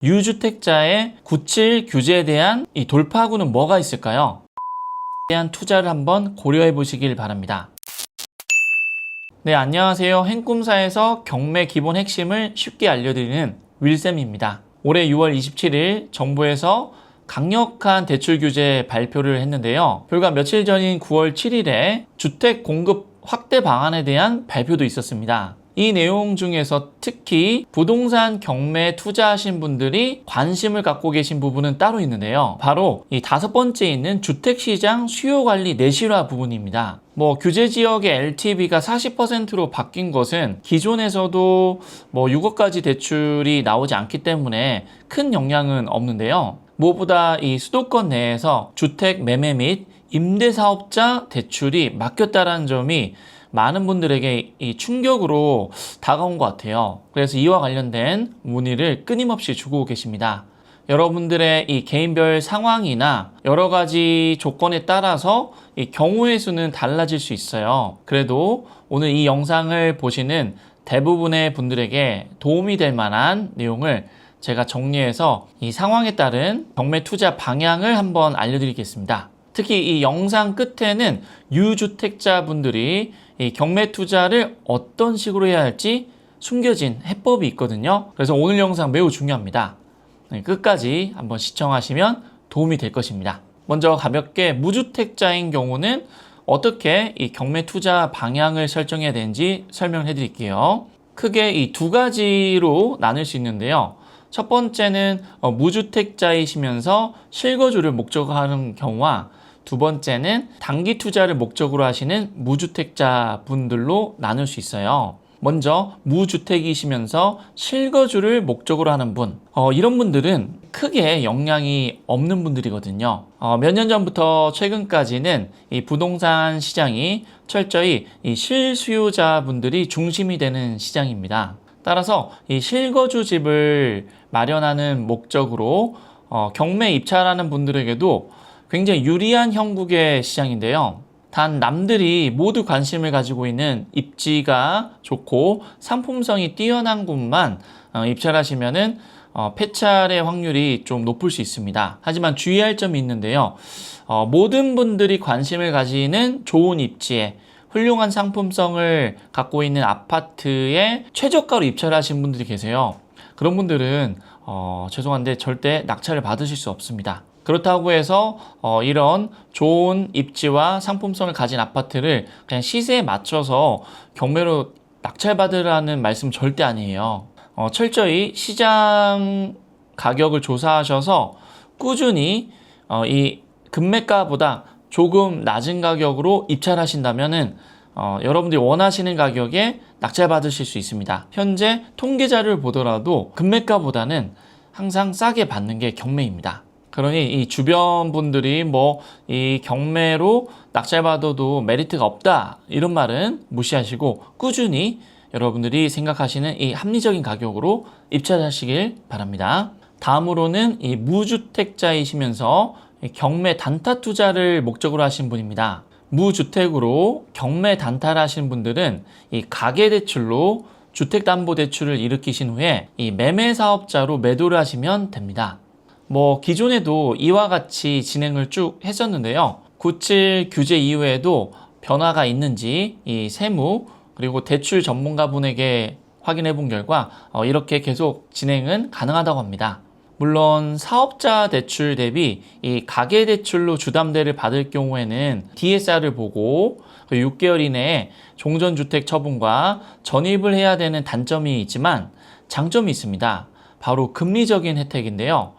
유주택자의 97 규제에 대한 이 돌파구는 뭐가 있을까요? 대한 투자를 한번 고려해 보시길 바랍니다. 네, 안녕하세요. 행꿈사에서 경매 기본 핵심을 쉽게 알려드리는 윌쌤입니다. 올해 6월 27일 정부에서 강력한 대출 규제 발표를 했는데요. 불과 며칠 전인 9월 7일에 주택 공급 확대 방안에 대한 발표도 있었습니다. 이 내용 중에서 특히 부동산 경매에 투자하신 분들이 관심을 갖고 계신 부분은 따로 있는데요. 바로 이 5번째 있는 주택시장 수요관리 내실화 부분입니다. 규제 지역의 LTV가 40%로 바뀐 것은 기존에서도 6억까지 대출이 나오지 않기 때문에 큰 영향은 없는데요. 무엇보다 이 수도권 내에서 주택 매매 및 임대사업자 대출이 막혔다는 점이 많은 분들에게 이 충격으로 다가온 것 같아요. 그래서 이와 관련된 문의를 끊임없이 주고 계십니다. 여러분들의 이 개인별 상황이나 여러 가지 조건에 따라서 이 경우의 수는 달라질 수 있어요. 그래도 오늘 이 영상을 보시는 대부분의 분들에게 도움이 될 만한 내용을 제가 정리해서 이 상황에 따른 경매 투자 방향을 한번 알려드리겠습니다. 특히 이 영상 끝에는 유주택자분들이 이 경매 투자를 어떤 식으로 해야 할지 숨겨진 해법이 있거든요. 그래서 오늘 영상 매우 중요합니다. 끝까지 한번 시청하시면 도움이 될 것입니다. 먼저 가볍게 무주택자인 경우는 어떻게 이 경매 투자 방향을 설정해야 되는지 설명해 드릴게요. 크게 이 두 가지로 나눌 수 있는데요. 첫 번째는 무주택자이시면서 실거주를 목적으로 하는 경우와 두 번째는 단기 투자를 목적으로 하시는 무주택자 분들로 나눌 수 있어요. 먼저 무주택이시면서 실거주를 목적으로 하는 분, 이런 분들은 크게 영향이 없는 분들이거든요. 몇 년 전부터 최근까지는 이 부동산 시장이 철저히 이 실수요자 분들이 중심이 되는 시장입니다. 따라서 이 실거주 집을 마련하는 목적으로 경매 입찰하는 분들에게도 굉장히 유리한 형국의 시장인데요. 단 남들이 모두 관심을 가지고 있는 입지가 좋고 상품성이 뛰어난 곳만 입찰하시면은 폐찰의 확률이 좀 높을 수 있습니다. 하지만 주의할 점이 있는데요. 모든 분들이 관심을 가지는 좋은 입지에 훌륭한 상품성을 갖고 있는 아파트에 최저가로 입찰하신 분들이 계세요. 그런 분들은 죄송한데 절대 낙찰을 받으실 수 없습니다. 그렇다고 해서 이런 좋은 입지와 상품성을 가진 아파트를 그냥 시세에 맞춰서 경매로 낙찰받으라는 말씀 절대 아니에요. 철저히 시장 가격을 조사하셔서 꾸준히 이 금매가보다 조금 낮은 가격으로 입찰하신다면은 여러분들이 원하시는 가격에 낙찰받으실 수 있습니다. 현재 통계 자료를 보더라도 금매가보다는 항상 싸게 받는 게 경매입니다. 그러니 이 주변 분들이 이 경매로 낙찰받아도 메리트가 없다 이런 말은 무시하시고 꾸준히 여러분들이 생각하시는 이 합리적인 가격으로 입찰하시길 바랍니다. 다음으로는 이 무주택자이시면서 경매 단타 투자를 목적으로 하신 분입니다. 무주택으로 경매 단타를 하신 분들은 이 가계대출로 주택담보대출을 일으키신 후에 이 매매사업자로 매도를 하시면 됩니다. 기존에도 이와 같이 진행을 쭉 했었는데요. 97 규제 이후에도 변화가 있는지 이 세무 그리고 대출 전문가분에게 확인해 본 결과 이렇게 계속 진행은 가능하다고 합니다. 물론 사업자 대출 대비 이 가계대출로 주담대를 받을 경우에는 DSR을 보고 6개월 이내에 종전주택 처분과 전입을 해야 되는 단점이 있지만 장점이 있습니다. 바로 금리적인 혜택인데요.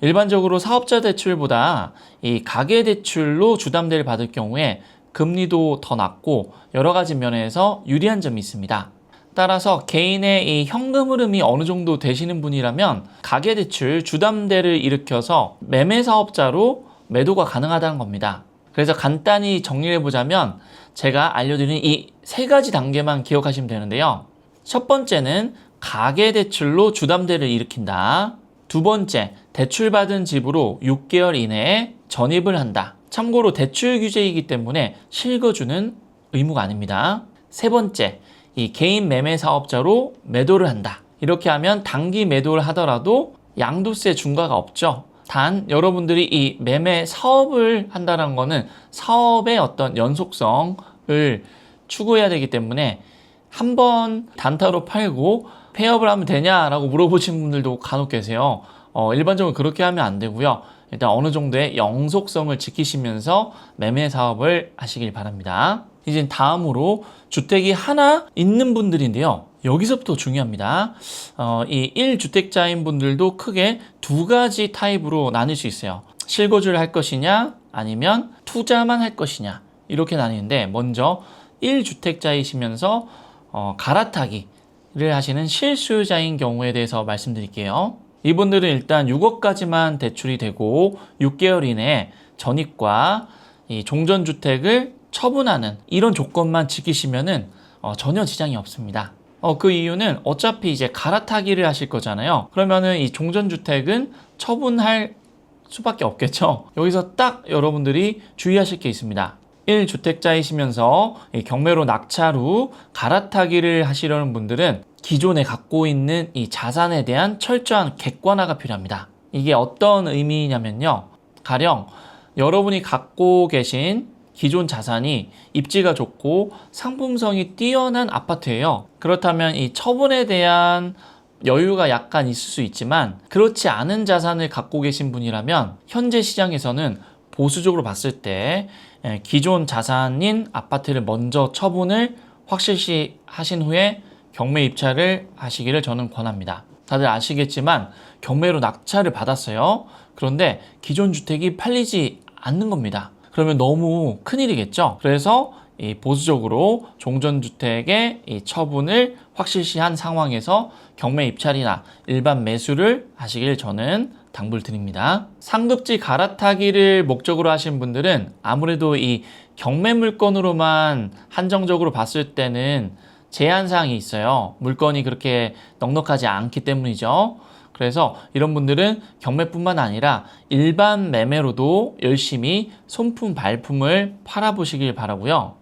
일반적으로 사업자 대출보다 이 가계대출로 주담대를 받을 경우에 금리도 더 낮고 여러 가지 면에서 유리한 점이 있습니다. 따라서 개인의 이 현금 흐름이 어느 정도 되시는 분이라면 가계대출 주담대를 일으켜서 매매사업자로 매도가 가능하다는 겁니다. 그래서 간단히 정리를 해보자면 제가 알려드리는 이 3가지 단계만 기억하시면 되는데요. 첫 번째는 가계대출로 주담대를 일으킨다. 두 번째, 대출받은 집으로 6개월 이내에 전입을 한다. 참고로 대출 규제이기 때문에 실거주는 의무가 아닙니다. 세 번째, 이 개인 매매 사업자로 매도를 한다. 이렇게 하면 단기 매도를 하더라도 양도세 중과가 없죠. 단 여러분들이 이 매매 사업을 한다는 거는 사업의 어떤 연속성을 추구해야 되기 때문에 한 번 단타로 팔고 폐업을 하면 되냐라고 물어보시는 분들도 간혹 계세요. 일반적으로 그렇게 하면 안 되고요. 일단 어느 정도의 영속성을 지키시면서 매매 사업을 하시길 바랍니다. 이제 다음으로 주택이 하나 있는 분들인데요. 여기서부터 중요합니다. 이 1주택자인 분들도 크게 두 가지 타입으로 나눌 수 있어요. 실거주를 할 것이냐 아니면 투자만 할 것이냐 이렇게 나뉘는데, 먼저 1주택자이시면서 갈아타기를 하시는 실수요자인 경우에 대해서 말씀드릴게요. 이분들은 일단 6억까지만 대출이 되고 6개월 이내에 전입과 이 종전주택을 처분하는 이런 조건만 지키시면은 전혀 지장이 없습니다. 그 이유는 어차피 이제 갈아타기를 하실 거잖아요. 그러면은 이 종전주택은 처분할 수밖에 없겠죠. 여기서 딱 여러분들이 주의하실 게 있습니다. 1주택자이시면서 경매로 낙찰 후 갈아타기를 하시려는 분들은 기존에 갖고 있는 이 자산에 대한 철저한 객관화가 필요합니다. 이게 어떤 의미냐면요. 가령 여러분이 갖고 계신 기존 자산이 입지가 좋고 상품성이 뛰어난 아파트예요. 그렇다면 이 처분에 대한 여유가 약간 있을 수 있지만, 그렇지 않은 자산을 갖고 계신 분이라면 현재 시장에서는 보수적으로 봤을 때 기존 자산인 아파트를 먼저 처분을 확실시 하신 후에 경매 입찰을 하시기를 저는 권합니다. 다들 아시겠지만 경매로 낙찰을 받았어요. 그런데 기존 주택이 팔리지 않는 겁니다. 그러면 너무 큰일이겠죠. 그래서 이 보수적으로 종전주택의 이 처분을 확실시한 상황에서 경매 입찰이나 일반 매수를 하시길 저는 당부를 드립니다. 상급지 갈아타기를 목적으로 하신 분들은 아무래도 이 경매 물건으로만 한정적으로 봤을 때는 제한사항이 있어요. 물건이 그렇게 넉넉하지 않기 때문이죠. 그래서 이런 분들은 경매뿐만 아니라 일반 매매로도 열심히 손품 발품을 팔아보시길 바라고요.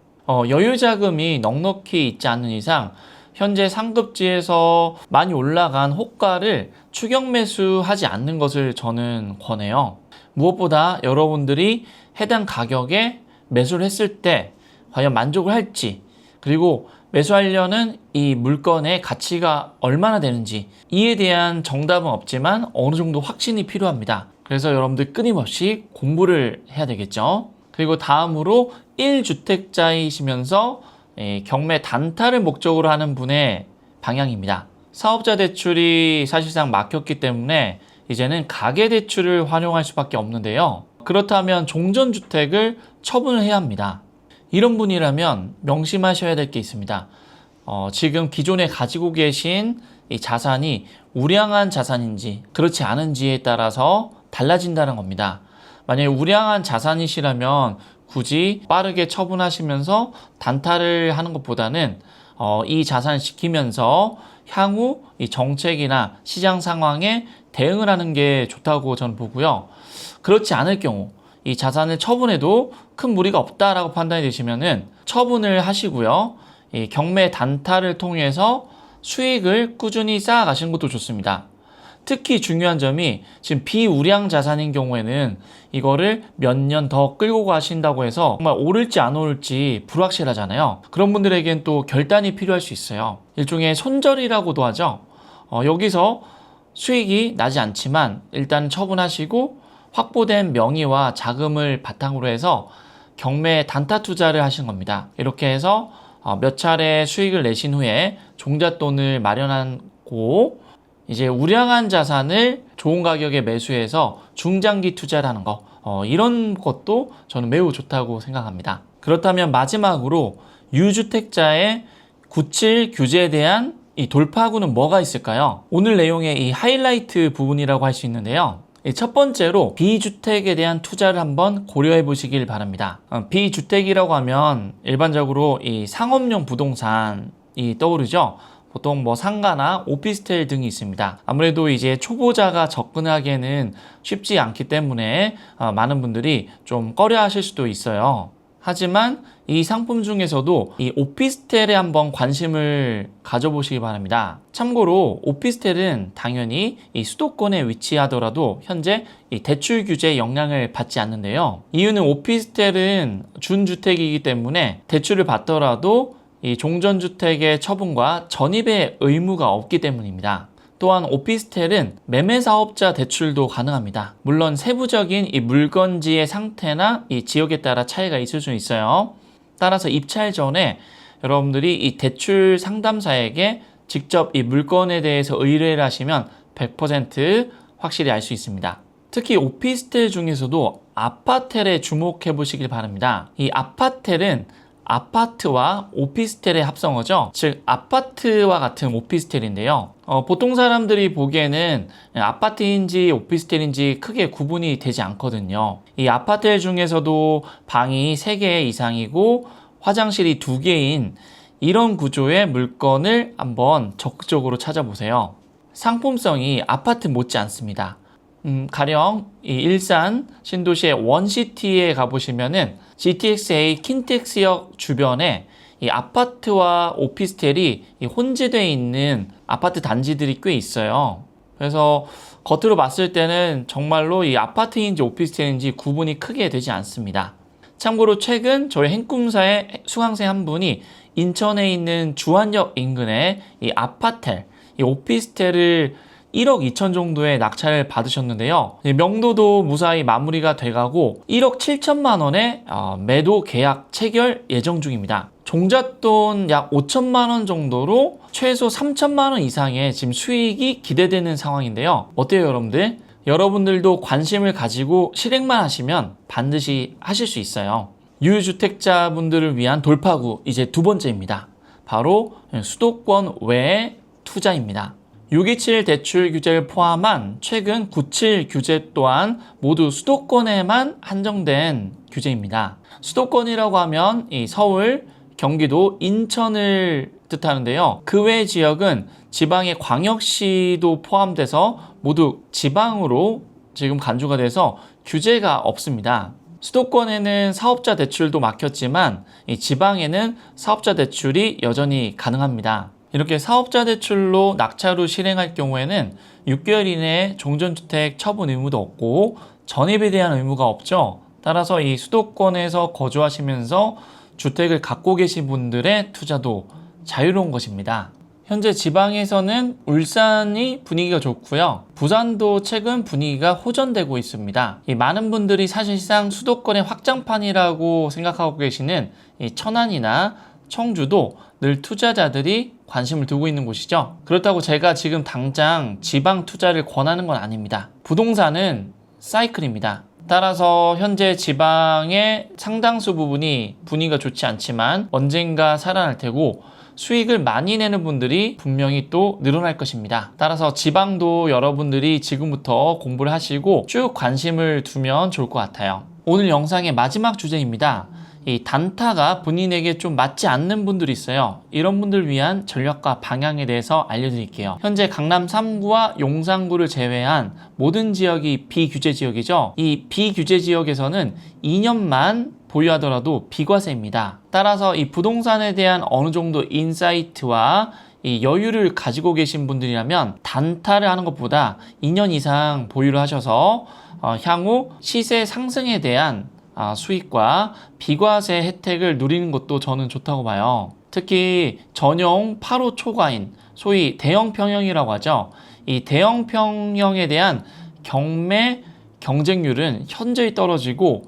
여유 자금이 넉넉히 있지 않는 이상 현재 상급지에서 많이 올라간 호가를 추격 매수하지 않는 것을 저는 권해요. 무엇보다 여러분들이 해당 가격에 매수를 했을 때 과연 만족을 할지, 그리고 매수하려는 이 물건의 가치가 얼마나 되는지, 이에 대한 정답은 없지만 어느 정도 확신이 필요합니다. 그래서 여러분들 끊임없이 공부를 해야 되겠죠. 그리고 다음으로 1주택자이시면서 경매 단타를 목적으로 하는 분의 방향입니다. 사업자 대출이 사실상 막혔기 때문에 이제는 가계대출을 활용할 수밖에 없는데요. 그렇다면 종전주택을 처분을 해야 합니다. 이런 분이라면 명심하셔야 될 게 있습니다. 지금 기존에 가지고 계신 이 자산이 우량한 자산인지 그렇지 않은지에 따라서 달라진다는 겁니다. 만약에 우량한 자산이시라면 굳이 빠르게 처분하시면서 단타를 하는 것보다는 이 자산을 지키면서 향후 이 정책이나 시장 상황에 대응을 하는 게 좋다고 저는 보고요. 그렇지 않을 경우 이 자산을 처분해도 큰 무리가 없다라고 판단이 되시면은 처분을 하시고요. 이 경매 단타를 통해서 수익을 꾸준히 쌓아가시는 것도 좋습니다. 특히 중요한 점이 지금 비우량 자산인 경우에는 이거를 몇 년 더 끌고 가신다고 해서 정말 오를지 안 오를지 불확실하잖아요. 그런 분들에겐 또 결단이 필요할 수 있어요. 일종의 손절이라고도 하죠. 여기서 수익이 나지 않지만 일단 처분하시고 확보된 명의와 자금을 바탕으로 해서 경매 단타 투자를 하신 겁니다. 이렇게 해서 몇 차례 수익을 내신 후에 종잣돈을 마련하고 이제 우량한 자산을 좋은 가격에 매수해서 중장기 투자를 하는 거, 이런 것도 저는 매우 좋다고 생각합니다. 그렇다면 마지막으로 유주택자의 97 규제에 대한 이 돌파구는 뭐가 있을까요? 오늘 내용의 이 하이라이트 부분이라고 할 수 있는데요. 첫 번째로 비주택에 대한 투자를 한번 고려해 보시길 바랍니다. 비주택이라고 하면 일반적으로 이 상업용 부동산이 떠오르죠. 보통 뭐 상가나 오피스텔 등이 있습니다. 아무래도 이제 초보자가 접근하기에는 쉽지 않기 때문에 많은 분들이 좀 꺼려 하실 수도 있어요. 하지만 이 상품 중에서도 이 오피스텔에 한번 관심을 가져보시기 바랍니다. 참고로 오피스텔은 당연히 이 수도권에 위치하더라도 현재 이 대출 규제의 영향을 받지 않는데요. 이유는 오피스텔은 준주택이기 때문에 대출을 받더라도 이 종전주택의 처분과 전입의 의무가 없기 때문입니다. 또한 오피스텔은 매매사업자 대출도 가능합니다. 물론 세부적인 이 물건지의 상태나 이 지역에 따라 차이가 있을 수 있어요. 따라서 입찰 전에 여러분들이 이 대출 상담사에게 직접 이 물건에 대해서 의뢰를 하시면 100% 확실히 알 수 있습니다. 특히 오피스텔 중에서도 아파텔에 주목해 보시길 바랍니다. 이 아파텔은 아파트와 오피스텔의 합성어죠. 즉 아파트와 같은 오피스텔인데요. 보통 사람들이 보기에는 아파트인지 오피스텔인지 크게 구분이 되지 않거든요. 이 아파텔 중에서도 방이 3개 이상이고 화장실이 2개인 이런 구조의 물건을 한번 적극적으로 찾아보세요. 상품성이 아파트 못지 않습니다. 가령 이 일산 신도시의 원시티에 가보시면은 GTX-A 킨텍스역 주변에 이 아파트와 오피스텔이 혼재되어 있는 아파트 단지들이 꽤 있어요. 그래서 겉으로 봤을 때는 정말로 이 아파트인지 오피스텔인지 구분이 크게 되지 않습니다. 참고로 최근 저희 행꿈사의 수강생 한 분이 인천에 있는 주안역 인근에 이 아파텔, 이 오피스텔을 1억 2천 정도의 낙찰을 받으셨는데요. 명도도 무사히 마무리가 돼가고 1억 7천만 원의 매도 계약 체결 예정 중입니다. 종잣돈 약 5천만 원 정도로 최소 3천만 원 이상의 지금 수익이 기대되는 상황인데요. 어때요, 여러분들? 여러분들도 관심을 가지고 실행만 하시면 반드시 하실 수 있어요. 유주택자분들을 위한 돌파구 이제 2번째입니다. 바로 수도권 외의 투자입니다. 627 대출 규제를 포함한 최근 97 규제 또한 모두 수도권에만 한정된 규제입니다. 수도권이라고 하면 이 서울, 경기도, 인천을 뜻하는데요. 그 외의 지역은 지방의 광역시도 포함돼서 모두 지방으로 지금 간주가 돼서 규제가 없습니다. 수도권에는 사업자 대출도 막혔지만 이 지방에는 사업자 대출이 여전히 가능합니다. 이렇게 사업자 대출로 낙찰 후 실행할 경우에는 6개월 이내에 종전주택 처분 의무도 없고 전입에 대한 의무가 없죠. 따라서 이 수도권에서 거주하시면서 주택을 갖고 계신 분들의 투자도 자유로운 것입니다. 현재 지방에서는 울산이 분위기가 좋고요. 부산도 최근 분위기가 호전되고 있습니다. 이 많은 분들이 사실상 수도권의 확장판이라고 생각하고 계시는 이 천안이나 청주도 늘 투자자들이 관심을 두고 있는 곳이죠. 그렇다고 제가 지금 당장 지방 투자를 권하는 건 아닙니다. 부동산은 사이클입니다. 따라서 현재 지방의 상당수 부분이 분위기가 좋지 않지만 언젠가 살아날 테고 수익을 많이 내는 분들이 분명히 또 늘어날 것입니다. 따라서 지방도 여러분들이 지금부터 공부를 하시고 쭉 관심을 두면 좋을 것 같아요. 오늘 영상의 마지막 주제입니다. 이 단타가 본인에게 좀 맞지 않는 분들이 있어요. 이런 분들 위한 전략과 방향에 대해서 알려드릴게요. 현재 강남 3구와 용산구를 제외한 모든 지역이 비규제 지역이죠. 이 비규제 지역에서는 2년만 보유하더라도 비과세입니다. 따라서 이 부동산에 대한 어느 정도 인사이트와 이 여유를 가지고 계신 분들이라면 단타를 하는 것보다 2년 이상 보유를 하셔서 향후 시세 상승에 대한 수익과 비과세 혜택을 누리는 것도 저는 좋다고 봐요. 특히 전용 8호 초과인 소위 대형 평형이라고 하죠. 이 대형 평형에 대한 경매 경쟁률은 현저히 떨어지고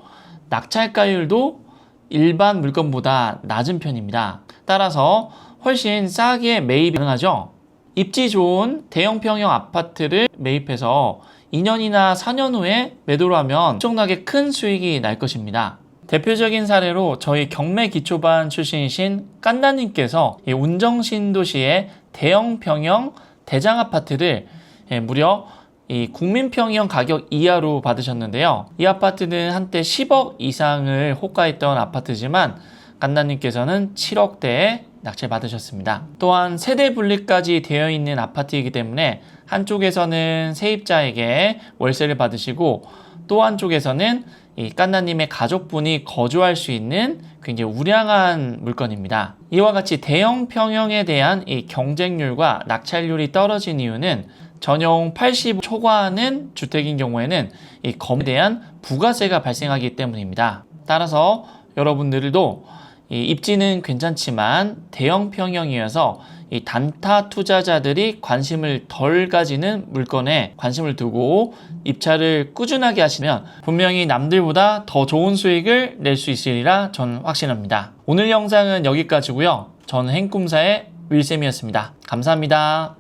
낙찰가율도 일반 물건보다 낮은 편입니다. 따라서 훨씬 싸게 매입이 가능하죠. 입지 좋은 대형 평형 아파트를 매입해서 2년이나 4년 후에 매도를 하면 엄청나게 큰 수익이 날 것입니다. 대표적인 사례로 저희 경매 기초반 출신이신 깐나님께서 운정신도시의 대형 평형 대장 아파트를 무려 이 국민평형 가격 이하로 받으셨는데요. 이 아파트는 한때 10억 이상을 호가했던 아파트지만 깐나님께서는 7억대에 낙찰 받으셨습니다. 또한 세대 분리까지 되어 있는 아파트이기 때문에 한쪽에서는 세입자에게 월세를 받으시고 또 한쪽에서는 이 깐나님의 가족분이 거주할 수 있는 굉장히 우량한 물건입니다. 이와 같이 대형 평형에 대한 이 경쟁률과 낙찰률이 떨어진 이유는 전용 80 초과하는 주택인 경우에는 이 건물에 대한 부가세가 발생하기 때문입니다. 따라서 여러분들도 이 입지는 괜찮지만 대형 평형이어서 이 단타 투자자들이 관심을 덜 가지는 물건에 관심을 두고 입찰을 꾸준하게 하시면 분명히 남들보다 더 좋은 수익을 낼 수 있으리라 저는 확신합니다. 오늘 영상은 여기까지고요. 저는 행꿈사의 윌쌤이었습니다. 감사합니다.